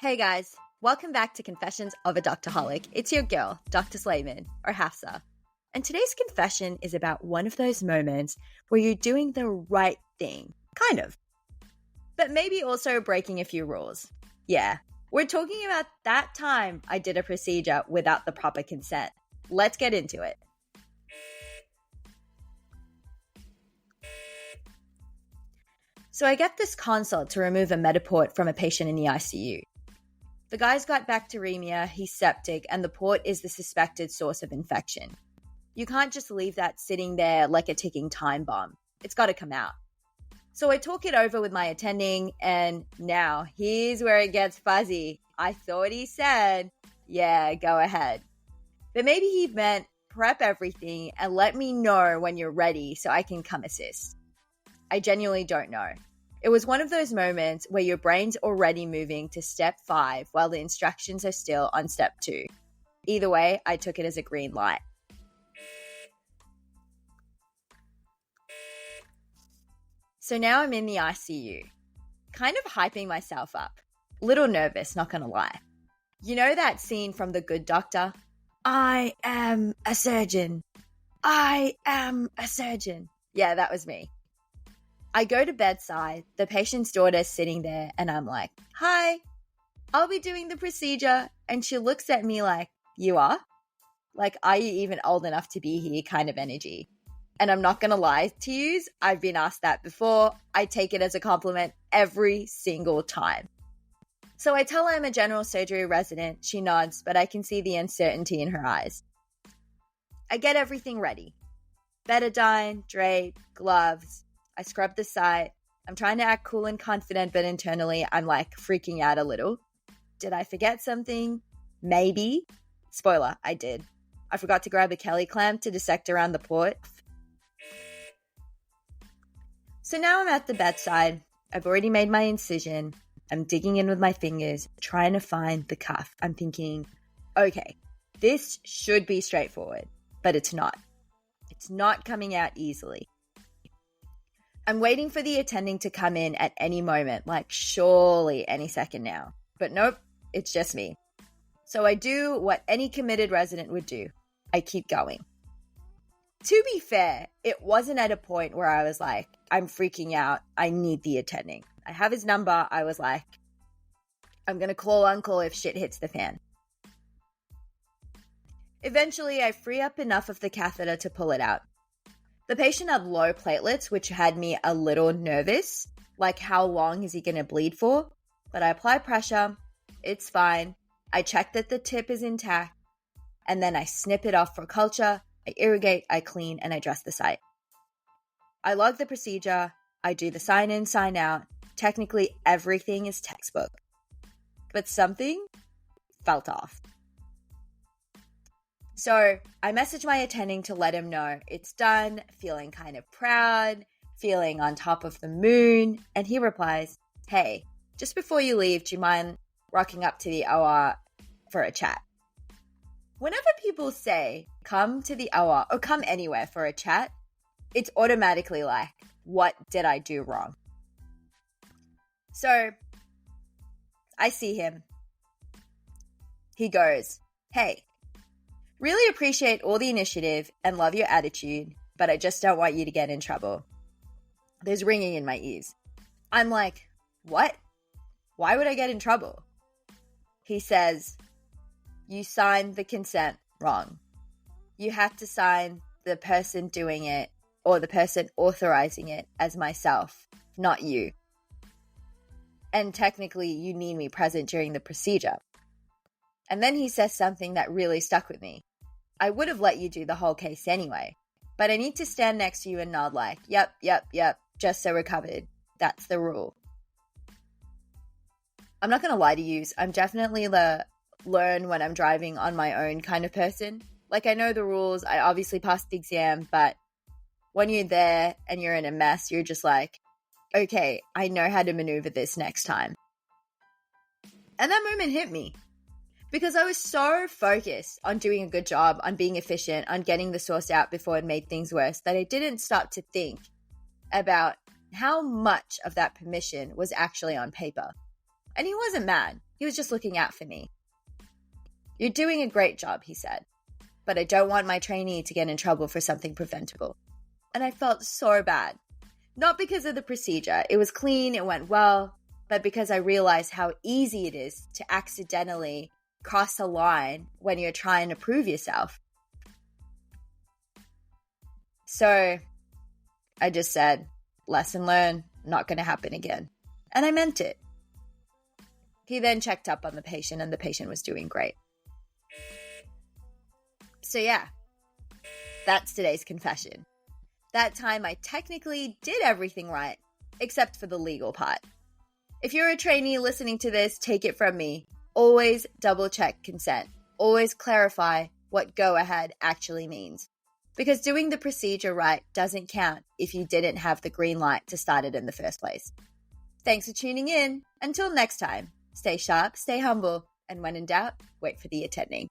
Hey guys, welcome back to Confessions of a Doctorholic. It's your girl, Dr. Slayman, or Hafsa. And today's confession is about one of those moments where you're doing the right thing, kind of, but maybe also breaking a few rules. Yeah, we're talking about that time I did a procedure without the proper consent. Let's get into it. So I get this consult to remove a Metaport from a patient in the ICU. The guy's got bacteremia, he's septic, and the port is the suspected source of infection. You can't just leave that sitting there like a ticking time bomb. It's got to come out. So I talk it over with my attending, and now here's where it gets fuzzy. I thought he said, yeah, go ahead. But maybe he meant prep everything and let me know when you're ready so I can come assist. I genuinely don't know. It was one of those moments where your brain's already moving to step 5 while the instructions are still on step 2. Either way, I took it as a green light. So now I'm in the ICU, kind of hyping myself up. Little nervous, not gonna lie. You know that scene from The Good Doctor? I am a surgeon. I am a surgeon. Yeah, that was me. I go to bedside, the patient's daughter's sitting there, and I'm like, hi, I'll be doing the procedure. And she looks at me like, you are? Like, are you even old enough to be here kind of energy? And I'm not going to lie to you, I've been asked that before. I take it as a compliment every single time. So I tell her I'm a general surgery resident. She nods, but I can see the uncertainty in her eyes. I get everything ready. Betadine, drape, gloves. I scrub the site. I'm trying to act cool and confident, but internally I'm like freaking out a little. Did I forget something? Maybe. Spoiler, I did. I forgot to grab a Kelly clamp to dissect around the port. So now I'm at the bedside. I've already made my incision. I'm digging in with my fingers, trying to find the cuff. I'm thinking, okay, this should be straightforward, but it's not. It's not coming out easily. I'm waiting for the attending to come in at any moment, like surely any second now. But nope, it's just me. So I do what any committed resident would do. I keep going. To be fair, it wasn't at a point where I was like, I'm freaking out. I need the attending. I have his number. I was like, I'm going to call uncle if shit hits the fan. Eventually, I free up enough of the catheter to pull it out. The patient had low platelets, which had me a little nervous, like how long is he going to bleed for? But I apply pressure, it's fine. I check that the tip is intact, and then I snip it off for culture, I irrigate, I clean, and I dress the site. I log the procedure, I do the sign in, sign out. Technically, everything is textbook. But something felt off. So I message my attending to let him know it's done, feeling kind of proud, feeling on top of the moon. And he replies, hey, just before you leave, do you mind rocking up to the OR for a chat? Whenever people say come to the OR or come anywhere for a chat, it's automatically like, what did I do wrong? So I see him. He goes, hey, really appreciate all the initiative and love your attitude, but I just don't want you to get in trouble. There's ringing in my ears. I'm like, what? Why would I get in trouble? He says, you signed the consent wrong. You have to sign the person doing it or the person authorizing it as myself, not you. And technically, you need me present during the procedure. And then he says something that really stuck with me. I would have let you do the whole case anyway, but I need to stand next to you and nod like, yep, just so we're covered. That's the rule. I'm not going to lie to you. I'm definitely the learn when I'm driving on my own kind of person. Like, I know the rules. I obviously passed the exam, but when you're there and you're in a mess, you're just like, okay, I know how to maneuver this next time. And that moment hit me. Because I was so focused on doing a good job, on being efficient, on getting the source out before it made things worse, that I didn't start to think about how much of that permission was actually on paper. And he wasn't mad. He was just looking out for me. "You're doing a great job," he said, "but I don't want my trainee to get in trouble for something preventable." And I felt so bad. Not because of the procedure. It was clean, it went well, but because I realized how easy it is to accidentally cross a line when you're trying to prove yourself. So I just said, lesson learned, not going to happen again. And I meant it. He then checked up on the patient and the patient was doing great. So yeah, that's today's confession. That time I technically did everything right, except for the legal part. If you're a trainee listening to this, take it from me. Always double check consent. Always clarify what go ahead actually means. Because doing the procedure right doesn't count if you didn't have the green light to start it in the first place. Thanks for tuning in. Until next time, stay sharp, stay humble, and when in doubt, wait for the attending.